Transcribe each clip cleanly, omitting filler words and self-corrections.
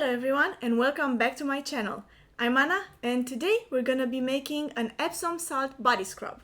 Hello everyone and welcome back to my channel. I'm Anna and today we're gonna be making an Epsom salt body scrub.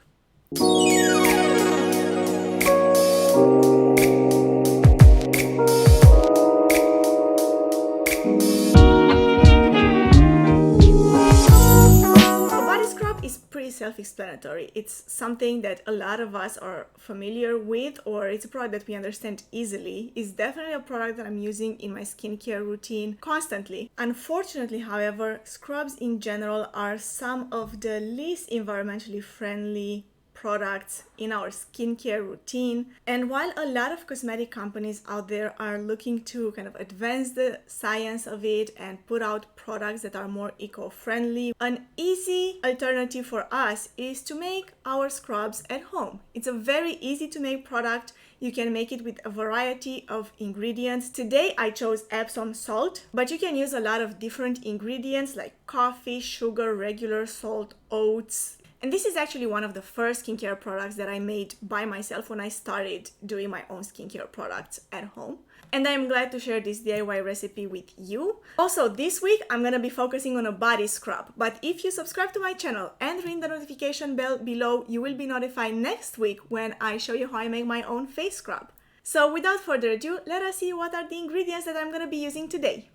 Is pretty self-explanatory. It's something that a lot of us are familiar with, or it's a product that we understand easily. It's definitely a product that I'm using in my skincare routine constantly. Unfortunately, however, scrubs in general are some of the least environmentally friendly products in our skincare routine. And while a lot of cosmetic companies out there are looking to kind of advance the science of it and put out products that are more eco-friendly, an easy alternative for us is to make our scrubs at home. It's a very easy to make product. You can make it with a variety of ingredients. Today I chose Epsom salt, but you can use a lot of different ingredients like coffee, sugar, regular salt, oats. And this is actually one of the first skincare products that I made by myself when I started doing my own skincare products at home. And I'm glad to share this DIY recipe with you. Also, this week I'm gonna be focusing on a body scrub. But if you subscribe to my channel and ring the notification bell below, you will be notified next week when I show you how I make my own face scrub. So without further ado, let us see what are the ingredients that I'm gonna be using today.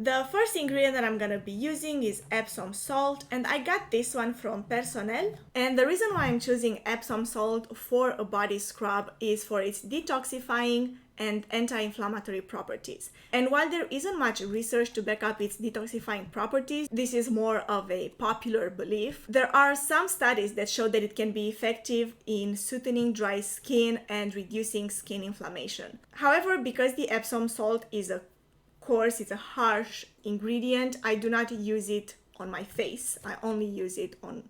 The first ingredient that I'm gonna be using is Epsom salt, and I got this one from Personnel. And the reason why I'm choosing Epsom salt for a body scrub is for its detoxifying and anti-inflammatory properties. And while there isn't much research to back up its detoxifying properties, this is more of a popular belief. There are some studies that show that it can be effective in soothing dry skin and reducing skin inflammation. However, because the Epsom salt is it's a harsh ingredient, I do not use it on my face. I only use it on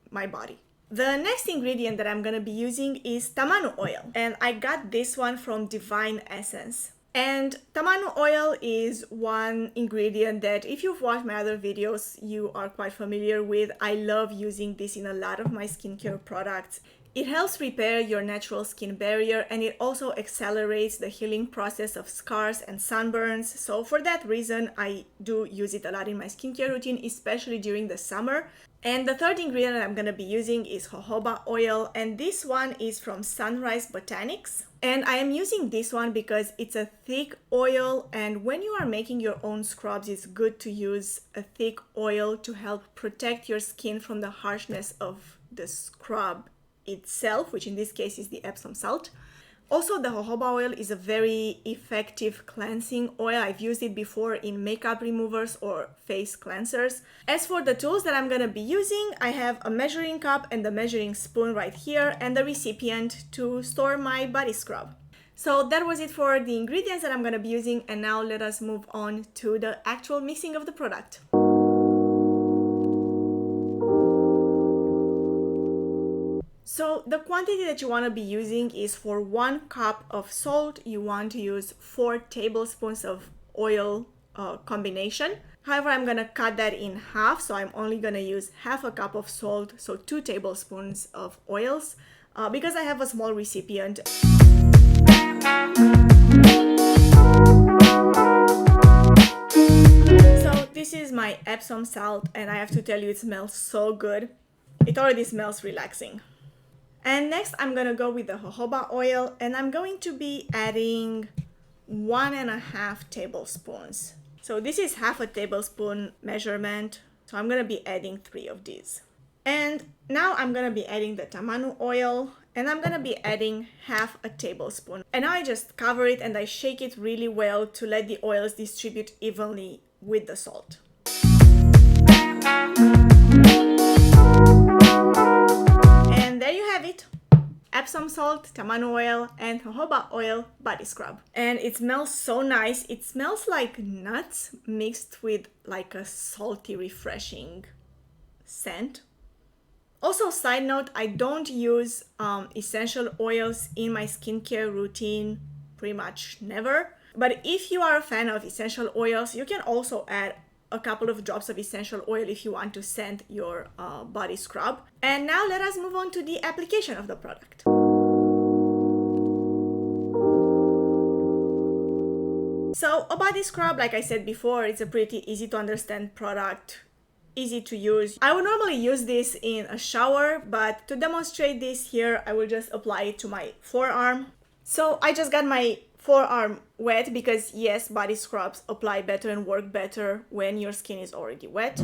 my body. The next ingredient that I'm gonna be using is Tamanu oil, and I got this one from Divine Essence. And Tamanu oil is one ingredient that if you've watched my other videos, you are quite familiar with. I love using this in a lot of my skincare products. It helps repair your natural skin barrier, and it also accelerates the healing process of scars and sunburns. So for that reason, I do use it a lot in my skincare routine, especially during the summer. And the third ingredient that I'm going to be using is jojoba oil, and this one is from Sunrise Botanics. And I am using this one because it's a thick oil, and when you are making your own scrubs, it's good to use a thick oil to help protect your skin from the harshness of the scrub itself, which in this case is the Epsom salt. Also, the jojoba oil is a very effective cleansing oil. I've used it before in makeup removers or face cleansers. As for the tools that I'm gonna be using, I have a measuring cup and a measuring spoon right here and the recipient to store my body scrub. So that was it for the ingredients that I'm gonna be using, and now let us move on to the actual mixing of the product. So the quantity that you want to be using is for 1 cup of salt, you want to use 4 tablespoons of oil combination. However, I'm going to cut that in half, so I'm only going to use half a cup of salt, so 2 tablespoons of oils, because I have a small recipient. So this is my Epsom salt, and I have to tell you, it smells so good. It already smells relaxing. And next I'm gonna go with the jojoba oil, and I'm going to be adding 1.5 tablespoons. So this is half a tablespoon measurement, so I'm gonna be adding 3 of these. And now I'm gonna be adding the Tamanu oil, and I'm gonna be adding half a tablespoon. And now I just cover it and I shake it really well to let the oils distribute evenly with the salt. And there you have it. Epsom salt, Tamanu oil, and jojoba oil body scrub. And it smells so nice. It smells like nuts mixed with like a salty, refreshing scent. Also, side note, I don't use essential oils in my skincare routine, pretty much never. But if you are a fan of essential oils, you can also add a couple of drops of essential oil if you want to scent your body scrub. And now let us move on to the application of the product. So a body scrub, like I said before, it's a pretty easy to understand product, easy to use. I would normally use this in a shower, but to demonstrate this here, I will just apply it to my forearm. So I just got my forearm wet because yes, body scrubs apply better and work better when your skin is already wet.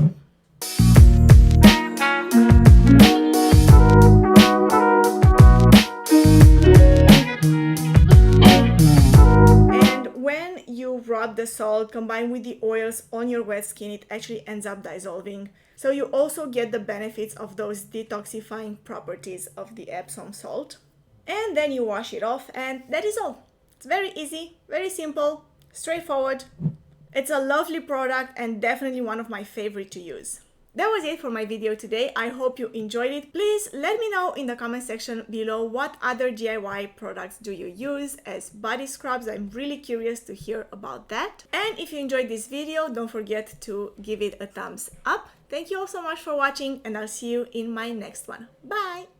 Rub the salt combined with the oils on your wet skin, it actually ends up dissolving. So you also get the benefits of those detoxifying properties of the Epsom salt. And then you wash it off, and that is all. It's very easy, very simple, straightforward. It's a lovely product and definitely one of my favorite to use. That was it for my video today. I hope you enjoyed it. Please let me know in the comment section below what other DIY products do you use as body scrubs. I'm really curious to hear about that. And if you enjoyed this video, don't forget to give it a thumbs up. Thank you all so much for watching, and I'll see you in my next one. Bye!